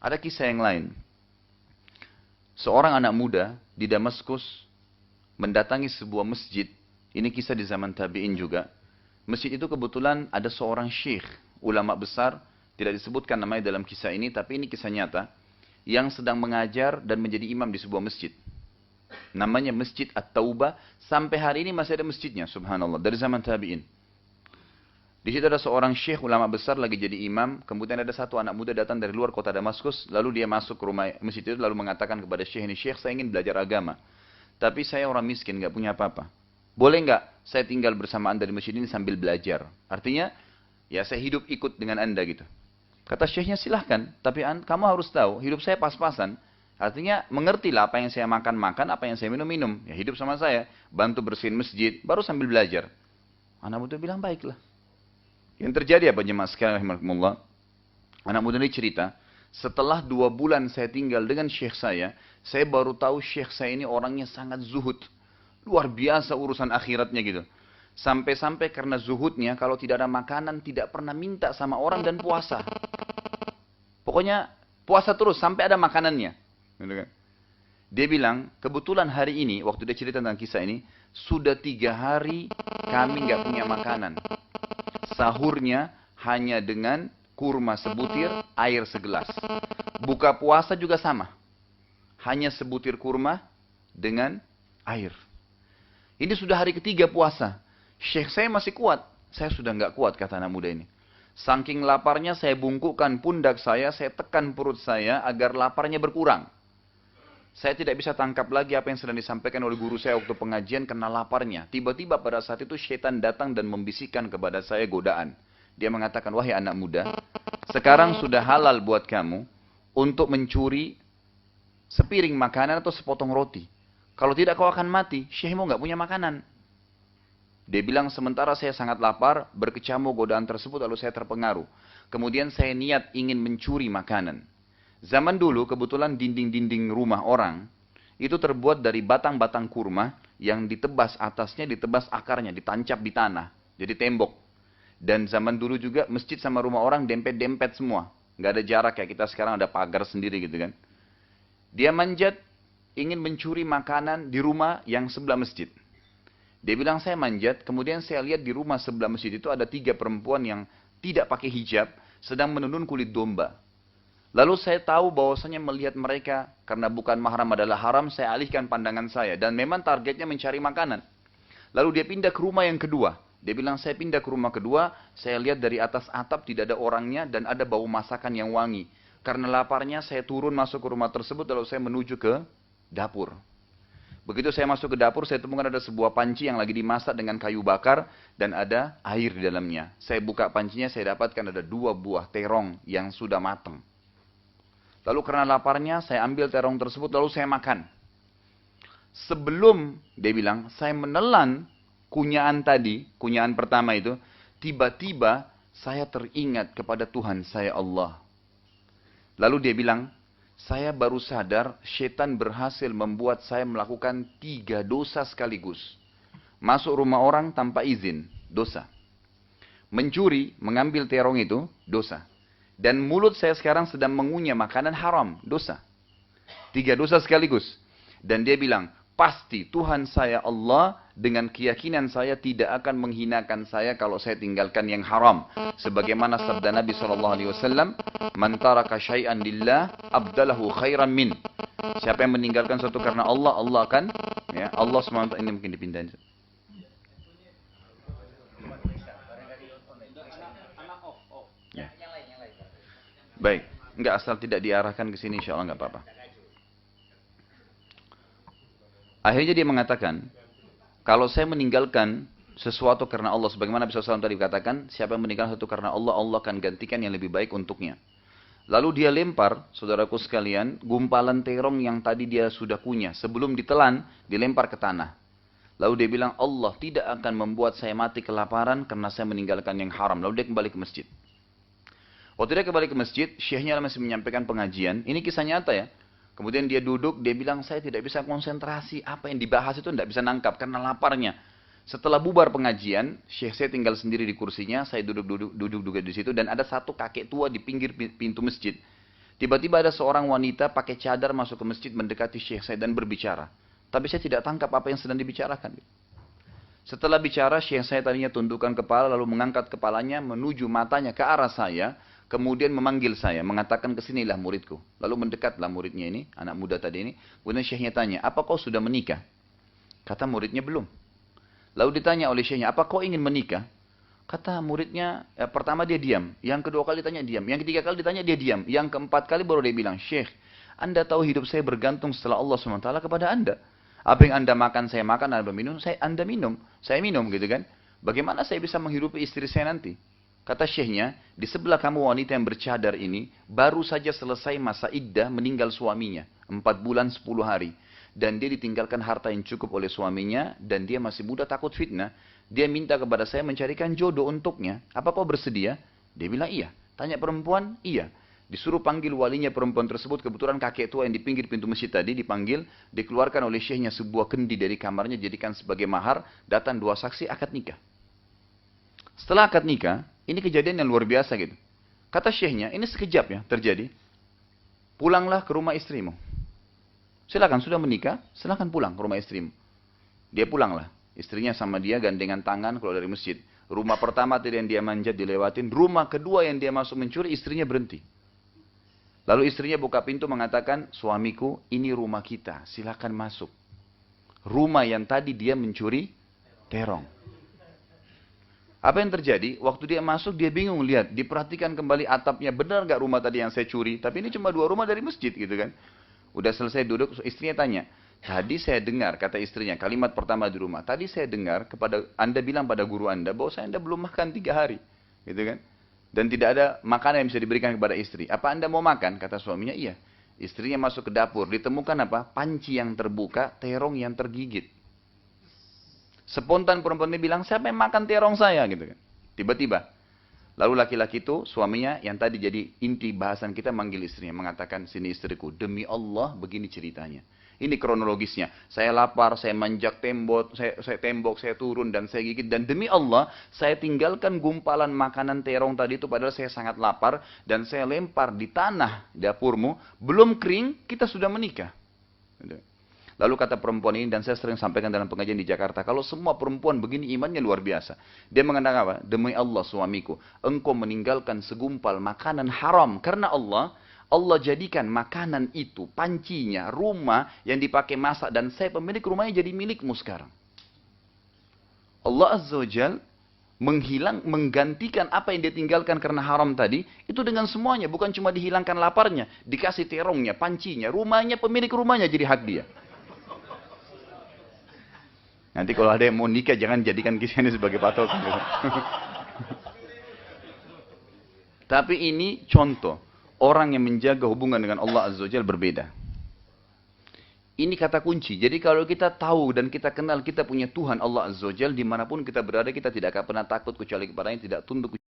Ada kisah yang lain. Seorang anak muda di Damaskus mendatangi sebuah masjid. Ini kisah di zaman tabi'in juga. Masjid itu kebetulan ada seorang syekh, ulama besar, tidak disebutkan namanya dalam kisah ini, tapi ini kisah nyata, yang sedang mengajar dan menjadi imam di sebuah masjid. Namanya Masjid At-Taubah, sampai hari ini masih ada masjidnya, subhanallah, dari zaman tabi'in. Di situ ada seorang syekh ulama besar lagi jadi imam, kemudian ada satu anak muda datang dari luar kota Damaskus, lalu dia masuk ke rumah masjid itu lalu mengatakan kepada syekh ini, "Syekh, saya ingin belajar agama, tapi saya orang miskin, nggak punya apa-apa. Boleh nggak saya tinggal bersama anda di masjid ini sambil belajar? Artinya, ya saya hidup ikut dengan anda gitu." Kata syekhnya, "Silahkan, tapi kamu harus tahu, hidup saya pas-pasan. Artinya, mengertilah apa yang saya makan-makan, apa yang saya minum-minum. Ya hidup sama saya, bantu bersihin masjid, baru sambil belajar." Anak muda bilang, "Baiklah." Yang terjadi apa jemaah sekalian rahimakumullah? Anak muda ini cerita, setelah 2 bulan saya tinggal dengan syekh saya baru tahu syekh saya ini orangnya sangat zuhud. Luar biasa urusan akhiratnya gitu. Sampai-sampai karena zuhudnya, kalau tidak ada makanan, tidak pernah minta sama orang dan puasa. Pokoknya puasa terus sampai ada makanannya. Gitu kan. Dia bilang, kebetulan hari ini, waktu dia cerita tentang kisah ini, sudah 3 hari kami nggak punya makanan. Sahurnya hanya dengan kurma sebutir, air segelas. Buka puasa juga sama. Hanya sebutir kurma dengan air. Ini sudah hari ketiga puasa. Syekh saya masih kuat. Saya sudah nggak kuat, kata anak muda ini. Saking laparnya saya bungkukkan pundak saya tekan perut saya agar laparnya berkurang. Saya tidak bisa tangkap lagi apa yang sedang disampaikan oleh guru saya waktu pengajian karena laparnya. Tiba-tiba pada saat itu syaitan datang dan membisikkan kepada saya godaan. Dia mengatakan, "Wahai anak muda, sekarang sudah halal buat kamu untuk mencuri sepiring makanan atau sepotong roti. Kalau tidak kau akan mati, syekhmu nggak punya makanan." Dia bilang, sementara saya sangat lapar, berkecamuk godaan tersebut lalu saya terpengaruh. Kemudian saya niat ingin mencuri makanan. Zaman dulu kebetulan dinding-dinding rumah orang itu terbuat dari batang-batang kurma yang ditebas atasnya, ditebas akarnya, ditancap di tanah. Jadi tembok. Dan zaman dulu juga masjid sama rumah orang dempet-dempet semua. Nggak ada jarak kayak kita sekarang ada pagar sendiri gitu kan. Dia manjat ingin mencuri makanan di rumah yang sebelah masjid. Dia bilang saya manjat, kemudian saya lihat di rumah sebelah masjid itu ada 3 perempuan yang tidak pakai hijab sedang menenun kulit domba. Lalu saya tahu bahwasanya melihat mereka, karena bukan mahram adalah haram, saya alihkan pandangan saya. Dan memang targetnya mencari makanan. Lalu dia pindah ke rumah yang kedua. Dia bilang, saya pindah ke rumah kedua, saya lihat dari atas atap tidak ada orangnya dan ada bau masakan yang wangi. Karena laparnya saya turun masuk ke rumah tersebut, lalu saya menuju ke dapur. Begitu saya masuk ke dapur, saya temukan ada sebuah panci yang lagi dimasak dengan kayu bakar dan ada air di dalamnya. Saya buka pancinya, saya dapatkan ada 2 buah terong yang sudah matang. Lalu karena laparnya, saya ambil terong tersebut, lalu saya makan. Sebelum, dia bilang, saya menelan kunyaan tadi, kunyaan pertama itu, tiba-tiba saya teringat kepada Tuhan saya Allah. Lalu dia bilang, saya baru sadar, setan berhasil membuat saya melakukan 3 dosa sekaligus. Masuk rumah orang tanpa izin, dosa. Mencuri, mengambil terong itu, dosa. Dan mulut saya sekarang sedang mengunyah makanan haram, dosa. 3 dosa sekaligus. Dan dia bilang, pasti Tuhan saya Allah dengan keyakinan saya tidak akan menghinakan saya kalau saya tinggalkan yang haram. Sebagaimana sabda Nabi SAW, "Man taraka syai'an lillah abdalahu khairan min." Siapa yang meninggalkan sesuatu karena Allah, Allah akan, ya, Allah SWT, ini mungkin dipindahin. Ya. Baik, enggak, asal tidak diarahkan ke sini insya Allah enggak apa-apa. Akhirnya dia mengatakan, kalau saya meninggalkan sesuatu karena Allah, sebagaimana Nabi SAW tadi katakan, siapa yang meninggalkan sesuatu karena Allah, Allah akan gantikan yang lebih baik untuknya. Lalu dia lempar, saudaraku sekalian, gumpalan terong yang tadi dia sudah kunyah. Sebelum ditelan, dilempar ke tanah. Lalu dia bilang, Allah tidak akan membuat saya mati kelaparan karena saya meninggalkan yang haram. Lalu dia kembali ke masjid. Waktu dia kembali ke masjid, syekhnya masih menyampaikan pengajian. Ini kisah nyata ya. Kemudian dia duduk, dia bilang, saya tidak bisa konsentrasi. Apa yang dibahas itu tidak bisa nangkap karena laparnya. Setelah bubar pengajian, syekh saya tinggal sendiri di kursinya. Saya duduk juga di situ. Dan ada satu kakek tua di pinggir pintu masjid. Tiba-tiba ada seorang wanita pakai cadar masuk ke masjid mendekati syekh saya dan berbicara. Tapi saya tidak tangkap apa yang sedang dibicarakan. Setelah bicara, syekh saya tadinya tundukkan kepala lalu mengangkat kepalanya menuju matanya ke arah saya. Kemudian memanggil saya, mengatakan kesinilah muridku. Lalu mendekatlah muridnya ini, anak muda tadi ini. Kemudian syekhnya tanya, apa kau sudah menikah? Kata muridnya belum. Lalu ditanya oleh syekhnya, apa kau ingin menikah? Kata muridnya, pertama dia diam. Yang kedua kali ditanya diam. Yang ketiga kali ditanya dia diam. Yang keempat kali baru dia bilang, Syekh, Anda tahu hidup saya bergantung setelah Allah SWT kepada Anda. Apa yang Anda makan, saya makan. Anda minum, Anda minum. Saya minum gitu kan. Bagaimana saya bisa menghidupi istri saya nanti? Kata syekhnya, di sebelah kamu wanita yang bercadar ini, baru saja selesai masa iddah meninggal suaminya. 4 bulan 10 hari. Dan dia ditinggalkan harta yang cukup oleh suaminya. Dan dia masih muda takut fitnah. Dia minta kepada saya mencarikan jodoh untuknya. Apa kau bersedia? Dia bilang iya. Tanya perempuan, iya. Disuruh panggil walinya perempuan tersebut. Kebetulan kakek tua yang di pinggir pintu masjid tadi dipanggil. Dikeluarkan oleh syekhnya sebuah kendi dari kamarnya. Jadikan sebagai mahar. Datang 2 saksi akad nikah. Setelah akad nikah, ini kejadian yang luar biasa gitu. Kata syekhnya, ini sekejap ya terjadi. Pulanglah ke rumah istrimu. Silakan, sudah menikah, silakan pulang ke rumah istrimu. Dia pulanglah. Istrinya sama dia gandengan tangan keluar dari masjid. Rumah pertama tadi yang dia manjat dilewatin. Rumah kedua yang dia masuk mencuri, istrinya berhenti. Lalu istrinya buka pintu mengatakan, suamiku ini rumah kita, silakan masuk. Rumah yang tadi dia mencuri, terong. Apa yang terjadi? Waktu dia masuk dia bingung lihat. Diperhatikan kembali atapnya, benar gak rumah tadi yang saya curi? Tapi ini cuma 2 rumah dari masjid gitu kan. Udah selesai duduk, istrinya tanya. Tadi saya dengar, kata istrinya, kalimat pertama di rumah. Tadi saya dengar kepada Anda bilang pada guru Anda, bahwa Anda belum makan 3 hari. Gitu kan? Dan tidak ada makanan yang bisa diberikan kepada istri. Apa Anda mau makan? Kata suaminya, iya. Istrinya masuk ke dapur, ditemukan apa? Panci yang terbuka, terong yang tergigit. Spontan perempuan ini bilang, siapa yang makan terong saya? Gitu kan? Tiba-tiba. Lalu laki-laki itu, suaminya yang tadi jadi inti bahasan kita, manggil istrinya. Mengatakan, sini istriku, demi Allah begini ceritanya. Ini kronologisnya. Saya lapar, saya manjak tembok, saya turun dan saya gigit. Dan demi Allah, saya tinggalkan gumpalan makanan terong tadi itu padahal saya sangat lapar. Dan saya lempar di tanah dapurmu. Belum kering, kita sudah menikah. Lalu kata perempuan ini, dan saya sering sampaikan dalam pengajian di Jakarta. Kalau semua perempuan begini imannya luar biasa. Dia mengatakan apa? Demi Allah suamiku, engkau meninggalkan segumpal makanan haram. Karena Allah jadikan makanan itu, pancinya, rumah yang dipakai masak. Dan saya pemilik rumahnya jadi milikmu sekarang. Allah Azza wa Jal menggantikan apa yang dia tinggalkan karena haram tadi. Itu dengan semuanya. Bukan cuma dihilangkan laparnya. Dikasih terongnya, pancinya, rumahnya, pemilik rumahnya jadi hak dia. Nanti kalau ada yang mau nikah jangan jadikan kisah ini sebagai patokan. Tapi ini contoh. Orang yang menjaga hubungan dengan Allah Azza wa Jalla berbeda. Ini kata kunci. Jadi kalau kita tahu dan kita kenal kita punya Tuhan Allah Azza wa Jalla, dimanapun kita berada kita tidak akan pernah takut kecuali kepadanya, tidak tunduk.